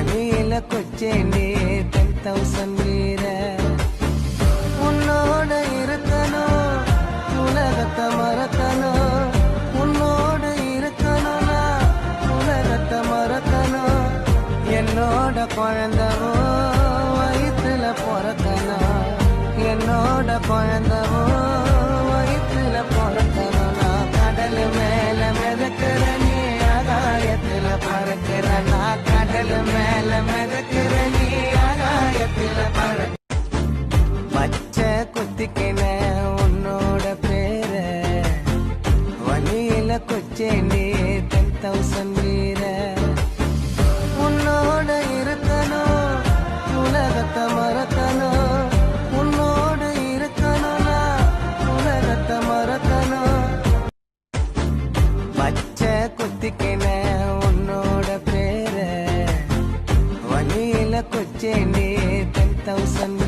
வழியில கொச்சேண்டி 10,000 வீர உன்னோட இருக்கணும் உலகத்தை மறக்கணும் உன்னோட இருக்கணும்னா உலகத்தை மறக்கணும் என்னோட குழந்தவோ வயிற்றுல பிறக்கணும் என்னோட குழந்தவோ வயிற்றுல பிறக்கணும் நான் கடல் மேல மிதக்கிற நீ ஆகாயத்துல பறக்கிற நான் கடல் மேல மிதக்கிற நீ ஆகாயத்துல பறக்க பச்சை குத்திக்கின உன்னோட பேர வழியில கொச்சேண்டி 10,000 வீர உன்னோட இருக்கணும் உலகத்தை மறக்கணும் உன்னோட இருக்கணும்னா உலகத்தை மறக்கணும் பச்சை குத்திக்கின உன்னோட பேர வழியில கொச்சேண்டி 10,000